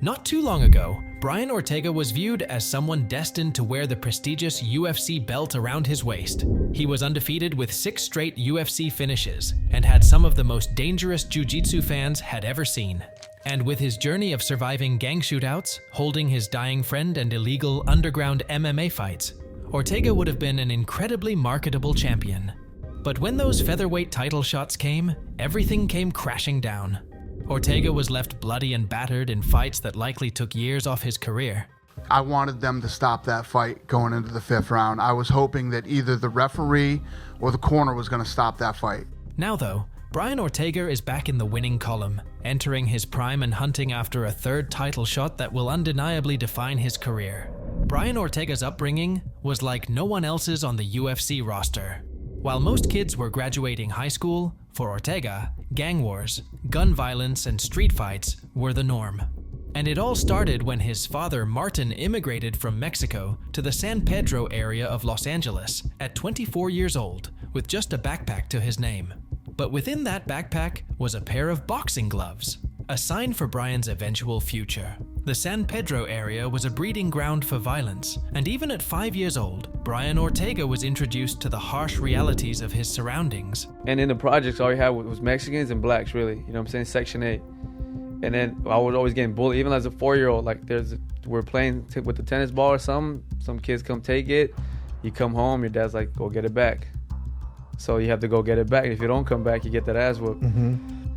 Not too long ago, Brian Ortega was viewed as someone destined to wear the prestigious UFC belt around his waist. He was undefeated with 6 straight UFC finishes and had some of the most dangerous jiu-jitsu fans had ever seen. And with his journey of surviving gang shootouts, holding his dying friend and illegal underground MMA fights, Ortega would have been an incredibly marketable champion. But when those featherweight title shots came, everything came crashing down. Ortega was left bloody and battered in fights that likely took years off his career. I wanted them to stop that fight going into the 5th round. I was hoping that either the referee or the corner was going to stop that fight. Now though, Brian Ortega is back in the winning column, entering his prime and hunting after a 3rd title shot that will undeniably define his career. Brian Ortega's upbringing was like no one else's on the UFC roster. While most kids were graduating high school, for Ortega, gang wars, gun violence, and street fights were the norm. And it all started when his father, Martin, immigrated from Mexico to the San Pedro area of Los Angeles at 24 years old, with just a backpack to his name. But within that backpack was a pair of boxing gloves, a sign for Brian's eventual future. The San Pedro area was a breeding ground for violence, and even at 5 years old, Brian Ortega was introduced to the harsh realities of his surroundings. And in the projects, all you had was Mexicans and blacks, really. You know what I'm saying? Section 8. And then I was always getting bullied, even as a 4-year-old. Like, we're playing with the tennis ball or something. Some kids come take it. You come home, your dad's like, go get it back. So you have to go get it back. If you don't come back, you get that ass whooped.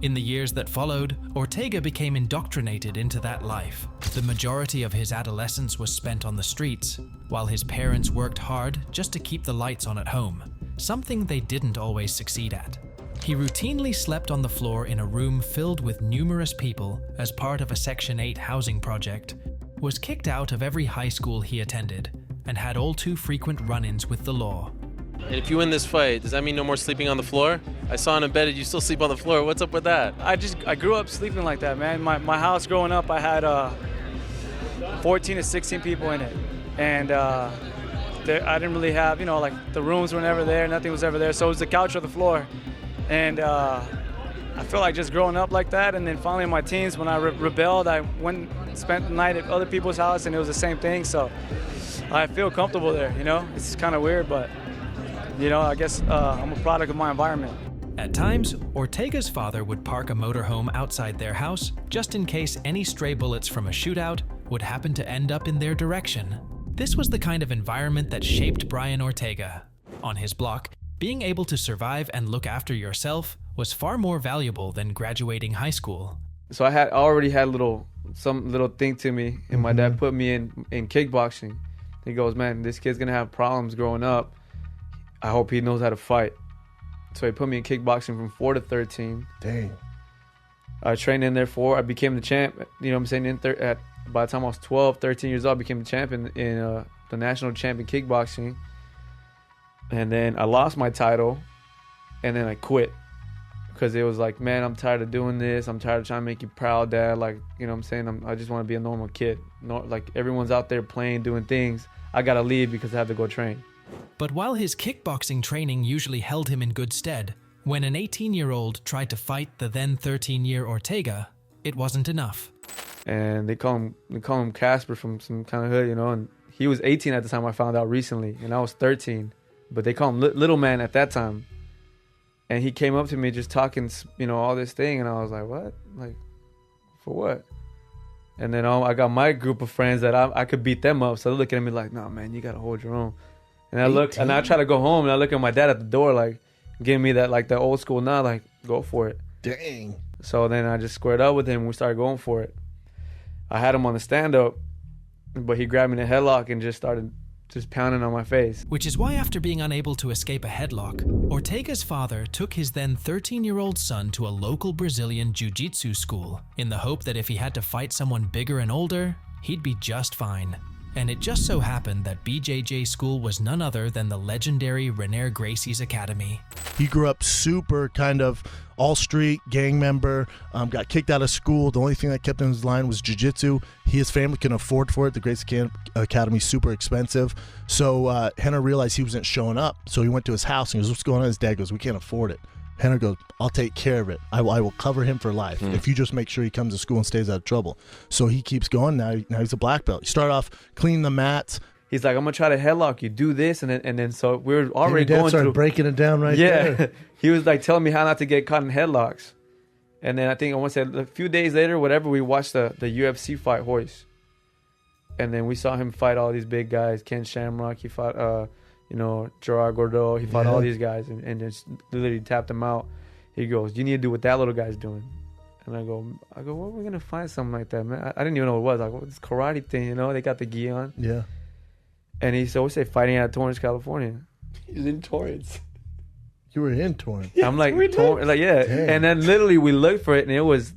In the years that followed, Ortega became indoctrinated into that life. The majority of his adolescence was spent on the streets, while his parents worked hard just to keep the lights on at home, something they didn't always succeed at. He routinely slept on the floor in a room filled with numerous people as part of a Section 8 housing project, was kicked out of every high school he attended, and had all too frequent run-ins with the law. And if you win this fight, does that mean no more sleeping on the floor? I saw in embedded you still sleep on the floor. What's up with that? I grew up sleeping like that, man. My house growing up, I had 14 to 16 people in it. And I didn't really have, like the rooms were never there, nothing was ever there. So it was the couch or the floor. And I feel like just growing up like that. And then finally in my teens, when I rebelled, I went and spent the night at other people's house and it was the same thing. So I feel comfortable there, It's kind of weird, but I guess I'm a product of my environment. At times, Ortega's father would park a motorhome outside their house just in case any stray bullets from a shootout would happen to end up in their direction. This was the kind of environment that shaped Brian Ortega. On his block, being able to survive and look after yourself was far more valuable than graduating high school. So I already had some little thing to me, and my dad put me in kickboxing. He goes, man, this kid's gonna have problems growing up. I hope he knows how to fight. So he put me in kickboxing from 4 to 13. Dang. I trained in there I became the champ, by the time I was 12, 13 years old, I became the champion in the national champ in kickboxing. And then I lost my title, and then I quit. Because it was like, man, I'm tired of doing this. I'm tired of trying to make you proud, Dad. Like, I just want to be a normal kid. Like, everyone's out there playing, doing things. I got to leave because I have to go train. But while his kickboxing training usually held him in good stead, when an 18-year-old tried to fight the then 13-year Ortega, it wasn't enough. And they call him Casper from some kind of hood, and he was 18 at the time I found out recently, and I was 13. But they call him Little Man at that time. And he came up to me just talking, all this thing, and I was like, what? Like, for what? And then I got my group of friends that I could beat them up, so they're looking at me like, no, man, you got to hold your own. And I look, and I try to go home, and I look at my dad at the door, like, giving me that, like, the old school nod, like, go for it. Dang. So then I just squared up with him, and we started going for it. I had him on the stand-up, but he grabbed me in a headlock and just started pounding on my face. Which is why after being unable to escape a headlock, Ortega's father took his then 13-year-old son to a local Brazilian jiu-jitsu school in the hope that if he had to fight someone bigger and older, he'd be just fine. And it just so happened that BJJ school was none other than the legendary Rener Gracie's academy. He grew up super kind of all-street gang member, got kicked out of school. The only thing that kept him in his line was jiu-jitsu. His family couldn't afford for it. The Gracie Academy is super expensive. So Rener realized he wasn't showing up. So he went to his house and he goes, what's going on? His dad goes, we can't afford it. Rener goes, I'll take care of it. I will cover him for life if you just make sure he comes to school and stays out of trouble. So he keeps going. Now he's a black belt. You start off cleaning the mats. He's like, I'm gonna try to headlock you, do this, and then so we were already going started through breaking it down right there. Yeah, he was like telling me how not to get caught in headlocks, and then I want to say a few days later, whatever, we watched the UFC fight Hoist, and then we saw him fight all these big guys. Ken Shamrock, he fought Gerard Gordeau, he fought all these guys, and just literally tapped him out. He goes, you need to do what that little guy's doing. And I go, well, we're gonna find something like that, man. I didn't even know what it was. Like, this karate thing, they got the gi on. Yeah. And he said, we say fighting out of Torrance, California. He's in Torrance. You were in Torrance. I'm like, yeah. Dang. And then literally we looked for it, and it was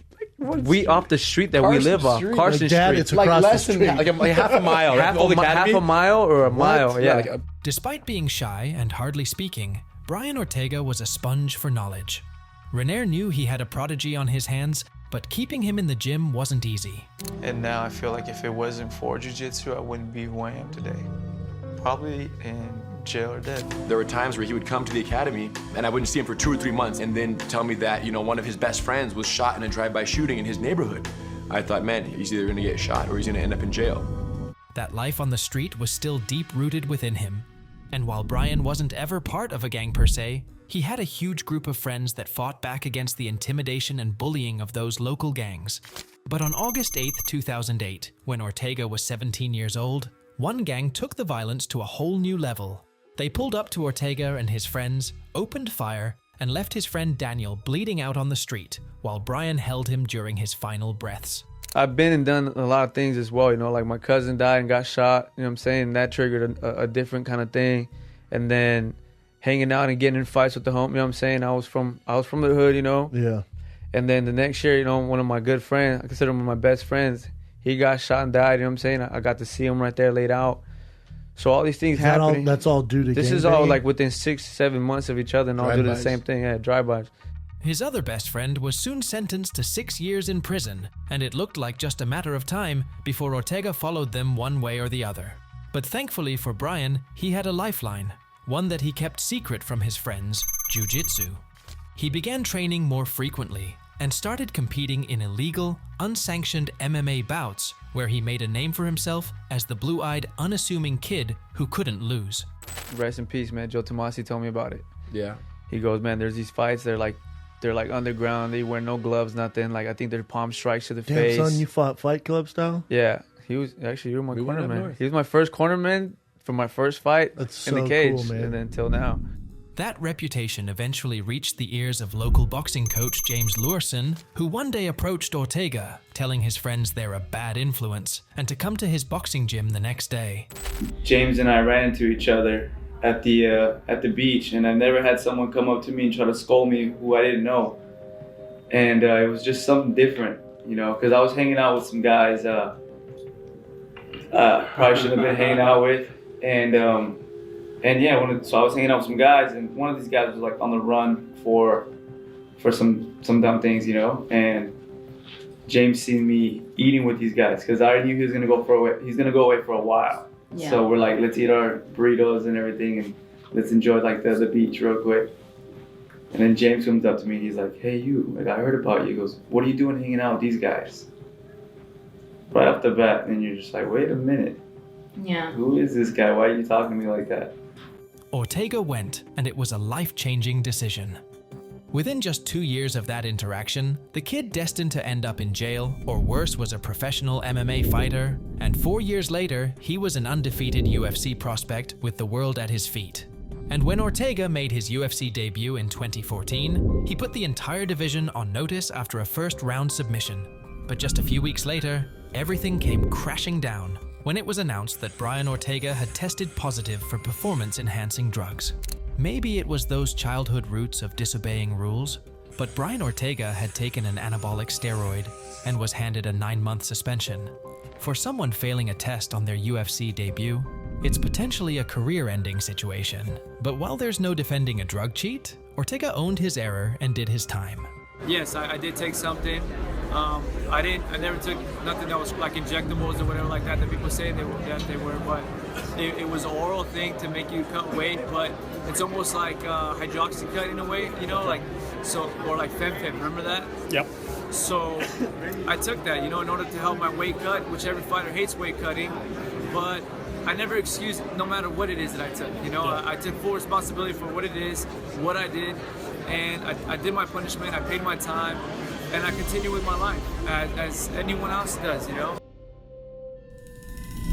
off the street that we live off, Carson Dad, Street. it's across less the than street. like half a mile, right? half a mile or a mile, yeah. Despite being shy and hardly speaking, Brian Ortega was a sponge for knowledge. Rener knew he had a prodigy on his hands, but keeping him in the gym wasn't easy. And now I feel like if it wasn't for jiu-jitsu, I wouldn't be who I am today. Probably in jail or dead. There were times where he would come to the academy and I wouldn't see him for 2 or 3 months and then tell me that, one of his best friends was shot in a drive-by shooting in his neighborhood. I thought, man, he's either gonna get shot or he's gonna end up in jail. That life on the street was still deep-rooted within him. And while Brian wasn't ever part of a gang per se, he had a huge group of friends that fought back against the intimidation and bullying of those local gangs. But on August 8th, 2008, when Ortega was 17 years old, one gang took the violence to a whole new level. They pulled up to Ortega and his friends, opened fire, and left his friend Daniel bleeding out on the street, while Brian held him during his final breaths. I've been and done a lot of things as well, like my cousin died and got shot, what I'm saying? That triggered a different kind of thing. And then hanging out and getting in fights with the homie, what I'm saying? I was from the hood, Yeah. And then the next year, one of my good friends, I consider him one of my best friends, he got shot and died, what I'm saying? I got to see him right there laid out. So all these things happening. That's all due to this gang is all banging? like within 6-7 months of each other and all due to the same thing. Yeah, drive-bys. His other best friend was soon sentenced to 6 years in prison, and it looked like just a matter of time before Ortega followed them one way or the other. But thankfully for Brian, he had a lifeline, one that he kept secret from his friends, jiu-jitsu. He began training more frequently and started competing in illegal, unsanctioned MMA bouts where he made a name for himself as the blue-eyed, unassuming kid who couldn't lose. Rest in peace, man. Joe Tomasi told me about it. Yeah. He goes, man, there's these fights, they're like underground, they wear no gloves, nothing. Like I think they're palm strikes to the face. Damn, son, you fought Fight Club style? Yeah. He was actually, you were my We went up cornerman. north. He was my first cornerman for my first fight That's in the so cage. cool, man. And then till now. That reputation eventually reached the ears of local boxing coach James Luhrsen, who one day approached Ortega, telling his friends they're a bad influence, and to come to his boxing gym the next day. James and I ran into each other at the beach, and I never had someone come up to me and try to scold me who I didn't know. And it was just something different, because I was hanging out with some guys probably shouldn't have been hanging out with. So I was hanging out with some guys, and one of these guys was like on the run for some dumb things, and James seen me eating with these guys because I already knew he was gonna go away for a while. Yeah. So we're like, let's eat our burritos and everything, and let's enjoy like the beach real quick. And then James comes up to me and he's like, hey you, like I heard about you. He goes, what are you doing hanging out with these guys? Right off the bat, and you're just like, wait a minute. Yeah. Who is this guy? Why are you talking to me like that? Ortega went, and it was a life-changing decision. Within just 2 years of that interaction, the kid destined to end up in jail, or worse, was a professional MMA fighter, and 4 years later, he was an undefeated UFC prospect with the world at his feet. And when Ortega made his UFC debut in 2014, he put the entire division on notice after a first-round submission. But just a few weeks later, everything came crashing down when it was announced that Brian Ortega had tested positive for performance-enhancing drugs. Maybe it was those childhood roots of disobeying rules, but Brian Ortega had taken an anabolic steroid and was handed a 9-month suspension. For someone failing a test on their UFC debut, it's potentially a career-ending situation. But while there's no defending a drug cheat, Ortega owned his error and did his time. Yes, I did take something. I never took nothing that was like injectables or whatever like that people say they were, but it was an oral thing to make you cut weight, but it's almost like hydroxycut in a way, you know, like, so, or like FemFit, remember that? Yep. So I took that, you know, in order to help my weight cut, which every fighter hates weight cutting, but I never excused no matter what it is that I took, you know. I took full responsibility for what it is, what I did, and I did my punishment, I paid my time, and I continue with my life as anyone else does, you know.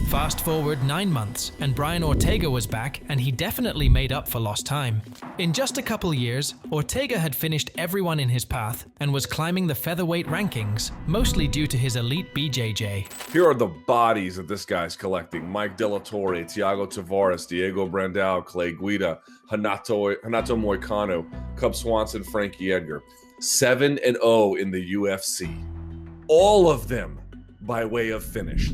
Fast forward 9 months, and Brian Ortega was back, and he definitely made up for lost time. In just a couple years, Ortega had finished everyone in his path and was climbing the featherweight rankings, mostly due to his elite BJJ. Here are the bodies that this guy's collecting: Mike De La Torre, Thiago Tavares, Diego Brandao, Clay Guida, Hanato Moicano, Cub Swanson, Frankie Edgar. 7-0 in the UFC. All of them by way of finish.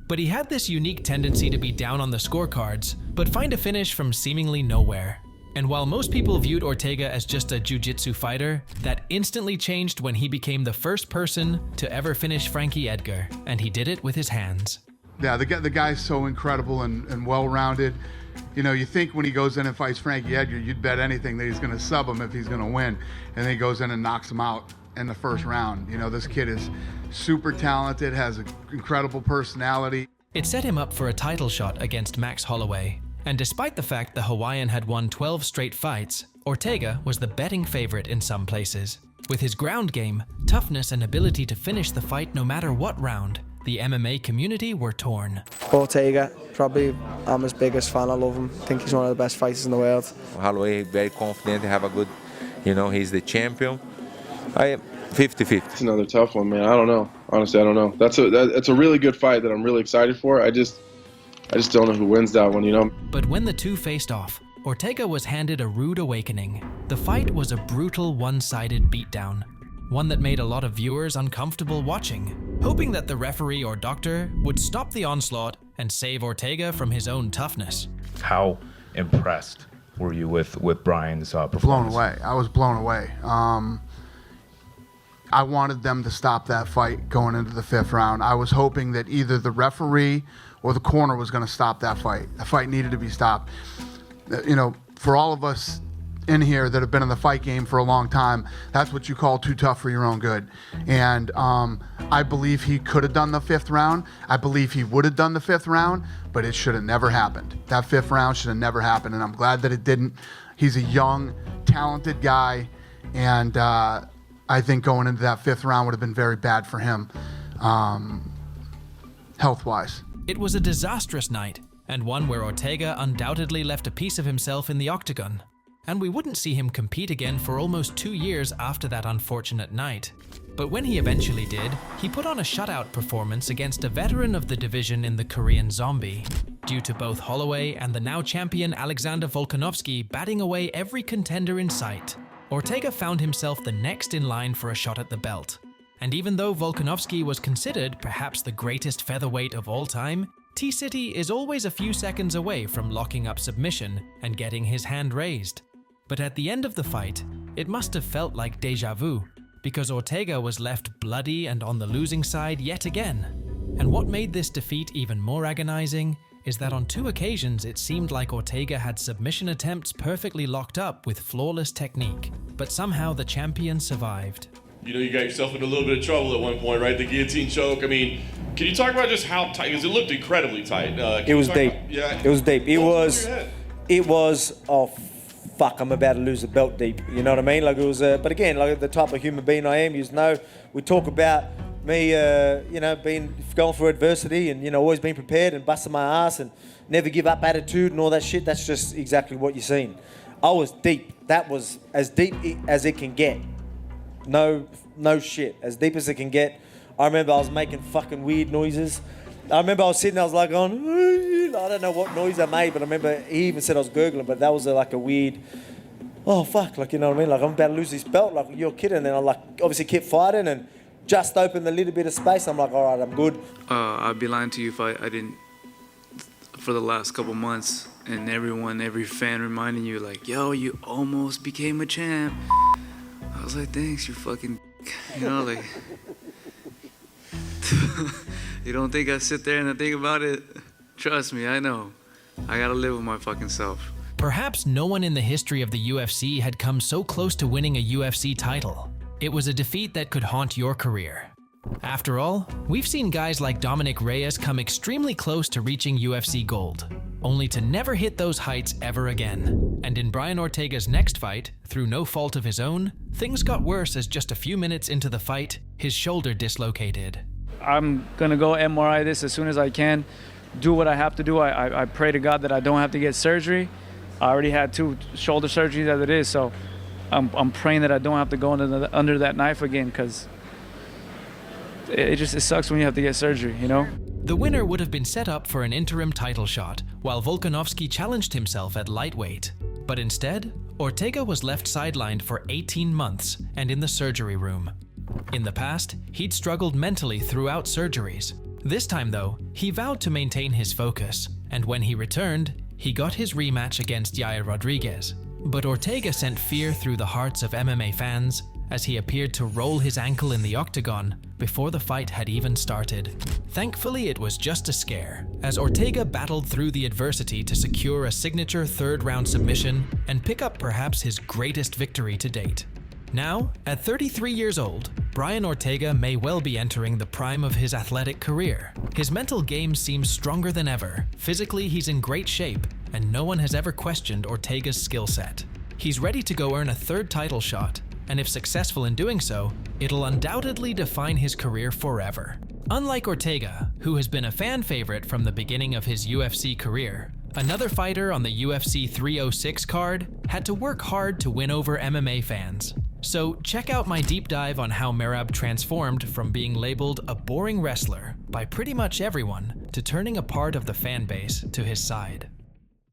But he had this unique tendency to be down on the scorecards, but find a finish from seemingly nowhere. And while most people viewed Ortega as just a jiu-jitsu fighter, that instantly changed when he became the first person to ever finish Frankie Edgar, and he did it with his hands. Yeah, the guy's so incredible and well-rounded. You know, you think when he goes in and fights Frankie Edgar, you'd bet anything that he's going to sub him if he's going to win. And then he goes in and knocks him out in the first round. You know, this kid is super talented, has an incredible personality. It set him up for a title shot against Max Holloway. And despite the fact the Hawaiian had won 12 straight fights, Ortega was the betting favorite in some places. With his ground game, toughness, and ability to finish the fight no matter what round, the MMA community were torn. Ortega, probably I'm his biggest fan. I love him. I think he's one of the best fighters in the world. Holloway, very confident, have a good, you know, he's the champion. I am 50-50. It's another tough one, man. I don't know. Honestly, I don't know. That's a really good fight that I'm really excited for. I just don't know who wins that one, you know. But when the two faced off, Ortega was handed a rude awakening. The fight was a brutal one-sided beatdown, one that made a lot of viewers uncomfortable watching, hoping that the referee or doctor would stop the onslaught and save Ortega from his own toughness. How impressed were you with Brian's performance? Blown away. I was blown away. I wanted them to stop that fight going into the 5th round. I was hoping that either the referee or the corner was going to stop that fight. The fight needed to be stopped. You know, for all of us in here that have been in the fight game for a long time, that's what you call too tough for your own good. And I believe he could have done the 5th round. I believe he would have done the 5th round, but it should have never happened. That 5th round should have never happened, and I'm glad that it didn't. He's a young, talented guy, and I think going into that 5th round would have been very bad for him, health-wise. It was a disastrous night, and one where Ortega undoubtedly left a piece of himself in the octagon. And we wouldn't see him compete again for almost 2 years after that unfortunate night. But when he eventually did, he put on a shutout performance against a veteran of the division in the Korean Zombie. Due to both Holloway and the now champion Alexander Volkanovski batting away every contender in sight, Ortega found himself the next in line for a shot at the belt. And even though Volkanovski was considered perhaps the greatest featherweight of all time, T-City is always a few seconds away from locking up submission and getting his hand raised. But at the end of the fight, it must have felt like déjà vu, because Ortega was left bloody and on the losing side yet again. And what made this defeat even more agonizing is that on 2 occasions it seemed like Ortega had submission attempts perfectly locked up with flawless technique, but somehow the champion survived. You know, you got yourself in a little bit of trouble at one point, right? The guillotine choke. I mean, can you talk about just how tight? Because it looked incredibly tight. It was deep. Yeah. It was deep. It was. Oh, fuck! I'm about to lose the belt deep. You know what I mean? Like it was. But again, like the type of human being I am, you know, we talk about me, you know, going through adversity and always being prepared and busting my ass and never give up attitude and all that shit. That's just exactly what you're seeing. I was deep. That was as deep as it can get. No shit. As deep as it can get. I remember I was making fucking weird noises. I remember I was sitting, I was like going, I don't know what noise I made, but I remember he even said I was gurgling, but that was like a weird, oh fuck, like, you know what I mean? Like I'm about to lose this belt, like you're kidding. And then I like obviously kept fighting and just opened a little bit of space. I'm like, all right, I'm good. I'd be lying to you if I didn't, for the last couple months, and every fan reminding you like, yo, you almost became a champ. I was like, thanks, you fucking, you know, like, You don't think I sit there and I think about it? Trust me, I know. I gotta live with my fucking self. Perhaps no one in the history of the UFC had come so close to winning a UFC title. It was a defeat that could haunt your career. After all, we've seen guys like Dominic Reyes come extremely close to reaching UFC gold, only to never hit those heights ever again. And in Brian Ortega's next fight, through no fault of his own, things got worse as just a few minutes into the fight, his shoulder dislocated. I'm gonna go MRI this as soon as I can, do what I have to do. I pray to God that I don't have to get surgery. I already had 2 shoulder surgeries as it is, so I'm praying that I don't have to go under that knife again, because it sucks when you have to get surgery, you know? The winner would have been set up for an interim title shot, while Volkanovski challenged himself at lightweight. But instead, Ortega was left sidelined for 18 months and in the surgery room. In the past, he'd struggled mentally throughout surgeries. This time though, he vowed to maintain his focus, and when he returned, he got his rematch against Yair Rodriguez. But Ortega sent fear through the hearts of MMA fans as he appeared to roll his ankle in the octagon before the fight had even started. Thankfully, it was just a scare, as Ortega battled through the adversity to secure a signature third-round submission and pick up perhaps his greatest victory to date. Now, at 33 years old, Brian Ortega may well be entering the prime of his athletic career. His mental game seems stronger than ever. Physically, he's in great shape, and no one has ever questioned Ortega's skill set. He's ready to go earn a 3rd title shot, and if successful in doing so, it'll undoubtedly define his career forever. Unlike Ortega, who has been a fan favorite from the beginning of his UFC career, another fighter on the UFC 306 card had to work hard to win over MMA fans. So check out my deep dive on how Merab transformed from being labeled a boring wrestler by pretty much everyone to turning a part of the fan base to his side.